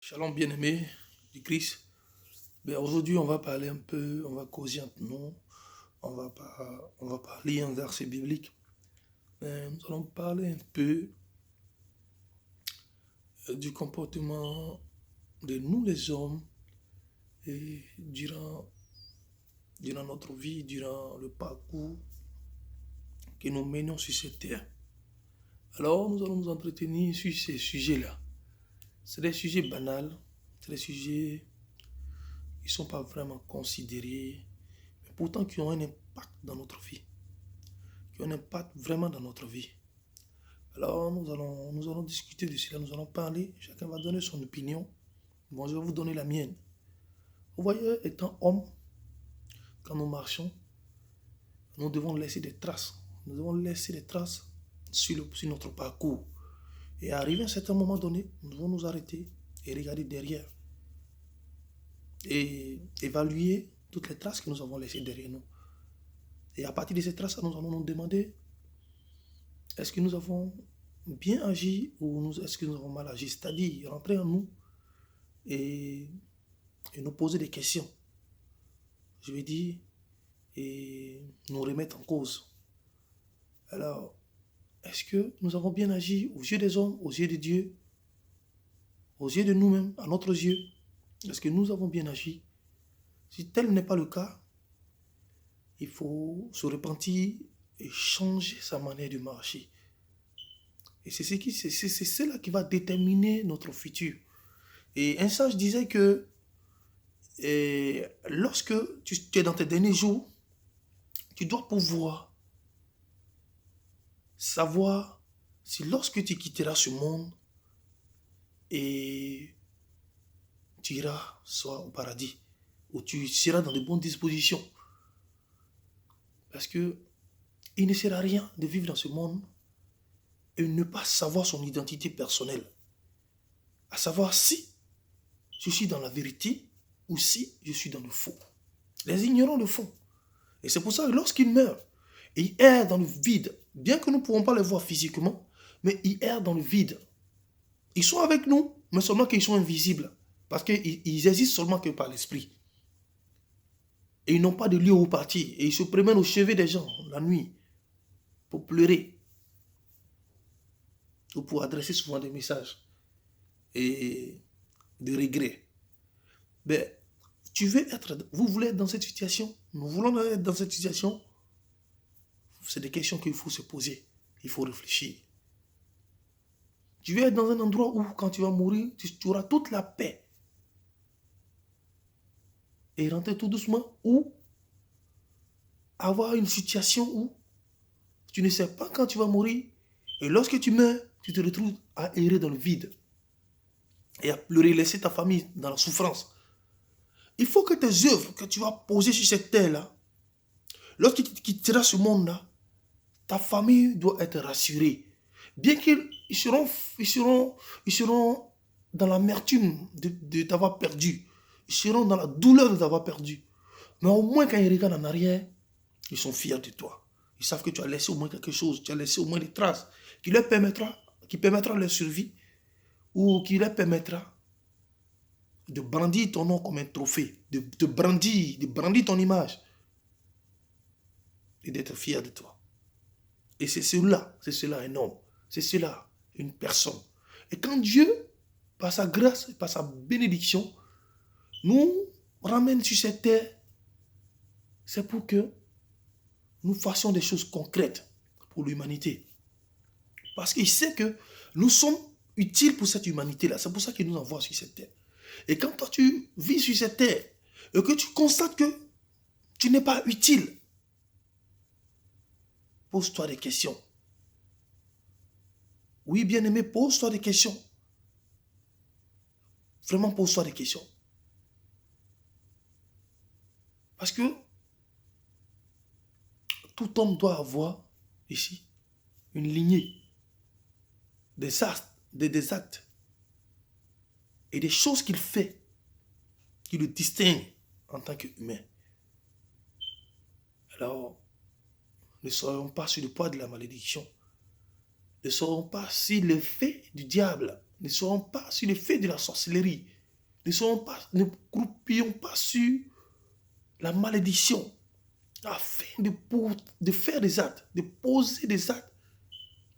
Shalom bien-aimé du Christ. Aujourd'hui, on va parler un peu, on va causer entre nous, on va pas lire un verset biblique, mais nous allons parler un peu du comportement de nous les hommes et durant notre vie, durant le parcours que nous menons sur cette terre. Alors, nous allons nous entretenir sur ces sujets-là. C'est des sujets banals, c'est des sujets qui ne sont pas vraiment considérés, mais pourtant qui ont un impact dans notre vie, qui ont un impact vraiment dans notre vie. Alors, nous allons discuter de cela, nous allons parler, chacun va donner son opinion. Bon, je vais vous donner la mienne. Vous voyez, étant homme, quand nous marchons, nous devons laisser des traces. Nous devons laisser des traces sur notre parcours. Et arrivé à un certain moment donné, nous devons nous arrêter et regarder derrière. Et évaluer toutes les traces que nous avons laissées derrière nous. Et à partir de ces traces, nous allons nous demander, est-ce que nous avons bien agi ou est-ce que nous avons mal agi? C'est-à-dire rentrer en nous et nous poser des questions. Je veux dire, et nous remettre en cause. Alors, est-ce que nous avons bien agi aux yeux des hommes, aux yeux de Dieu, aux yeux de nous-mêmes, à notre yeux? Est-ce que nous avons bien agi? Si tel n'est pas le cas, il faut se repentir et changer sa manière de marcher. Et c'est cela qui va déterminer notre futur. Et un sage disait que lorsque tu es dans tes derniers jours, tu dois pouvoir savoir si lorsque tu quitteras ce monde et tu iras soit au paradis ou tu seras dans de bonnes dispositions. Parce que il ne sert à rien de vivre dans ce monde et ne pas savoir son identité personnelle. À savoir si je suis dans la vérité ou si je suis dans le faux. Les ignorants le font. Et c'est pour ça que lorsqu'ils meurent, ils errent dans le vide, bien que nous ne pouvons pas les voir physiquement, mais ils errent dans le vide. Ils sont avec nous, mais seulement qu'ils sont invisibles, parce qu'ils existent seulement que par l'esprit. Et ils n'ont pas de lieu où partir, et ils se promènent au chevet des gens la nuit, pour pleurer, ou pour adresser souvent des messages, et de regret. Mais vous voulez être dans cette situation, nous voulons être dans cette situation, c'est des questions qu'il faut se poser, il faut réfléchir. Tu veux être dans un endroit où, quand tu vas mourir, tu auras toute la paix. Et rentrer tout doucement, ou avoir une situation où tu ne sais pas quand tu vas mourir. Et lorsque tu meurs, tu te retrouves à errer dans le vide. Et à pleurer, laisser ta famille dans la souffrance. Il faut que tes œuvres que tu vas poser sur cette terre-là, lorsque tu quitteras ce monde-là, ta famille doit être rassurée. Bien qu'ils seront dans l'amertume de t'avoir perdu. Ils seront dans la douleur de t'avoir perdu. Mais au moins quand ils regardent en arrière, ils sont fiers de toi. Ils savent que tu as laissé au moins quelque chose, tu as laissé au moins des traces qui permettra leur survie ou qui leur permettra de brandir ton nom comme un trophée, de brandir ton image et d'être fier de toi. Et c'est cela un homme, c'est cela une personne. Et quand Dieu, par sa grâce, par sa bénédiction, nous ramène sur cette terre, c'est pour que nous fassions des choses concrètes pour l'humanité. Parce qu'il sait que nous sommes utiles pour cette humanité-là. C'est pour ça qu'il nous envoie sur cette terre. Et quand toi tu vis sur cette terre et que tu constates que tu n'es pas utile, pose-toi des questions. Oui, bien-aimé, pose-toi des questions. Vraiment, pose-toi des questions. Parce que tout homme doit avoir ici une lignée des actes et des choses qu'il fait qui le distinguent en tant qu'humain. Alors, ne soyons pas sur le poids de la malédiction. Ne soyons pas sur l'effet du diable Ne serons pas sur les faits de la sorcellerie. Ne croupillons pas sur la malédiction, afin de faire des actes, de poser des actes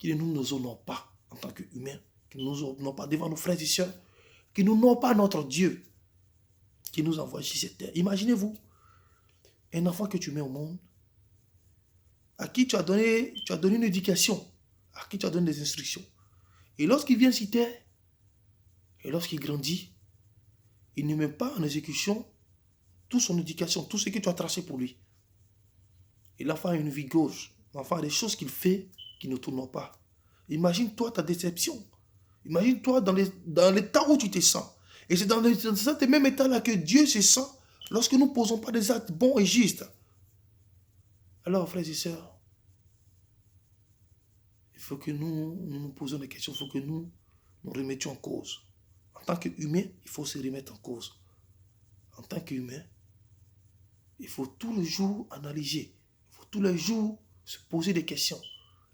que nous ne honorons pas en tant qu'humains, que nous n'honorons pas devant nos frères et sœurs, que nous n'honorons pas notre Dieu qui nous envoie sur cette terre. Imaginez-vous un enfant que tu mets au monde, à qui tu as donné une éducation, à qui tu as donné des instructions. Et lorsqu'il vient sur terre, et lorsqu'il grandit, il ne met pas en exécution toute son éducation, tout ce que tu as tracé pour lui. Et l'enfant a une vie gauche. L'enfant a des choses qu'il fait qui ne tournent pas. Imagine-toi ta déception. Imagine-toi dans l'état où tu te sens. Et c'est dans cet même état-là que Dieu se sent lorsque nous ne posons pas des actes bons et justes. Alors, frères et sœurs, il faut que nous posions des questions. Il faut que nous remettions en cause. En tant qu'humain, il faut se remettre en cause. En tant qu'humain, il faut tous les jours analyser. Il faut tous les jours se poser des questions.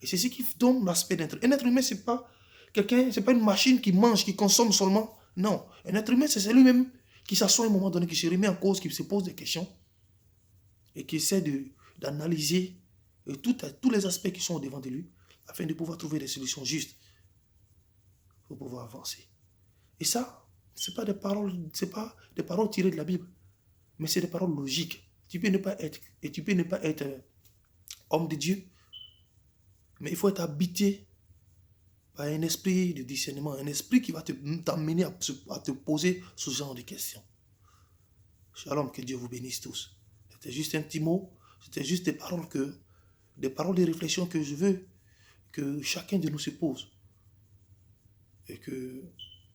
Et c'est ce qui donne l'aspect d'être. Un être humain, c'est pas quelqu'un, c'est pas une machine qui mange, qui consomme seulement. Non. Un être humain, c'est lui-même qui s'assoit à un moment donné, qui se remet en cause, qui se pose des questions et qui essaie d'analyser tous les aspects qui sont au devant de lui afin de pouvoir trouver des solutions justes pour pouvoir avancer. Et ça, c'est pas des paroles tirées de la Bible, mais c'est des paroles logiques. Tu peux ne pas être homme de Dieu, mais il faut être habité par un esprit de discernement, un esprit qui va t'amener à te poser ce genre de questions. Shalom, que Dieu vous bénisse tous. C'était juste un petit mot, c'était juste des paroles de réflexion que je veux que chacun de nous se pose. Et que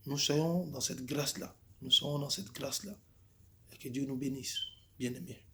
nous soyons dans cette grâce-là. Nous soyons dans cette grâce-là. Et que Dieu nous bénisse, bien-aimés.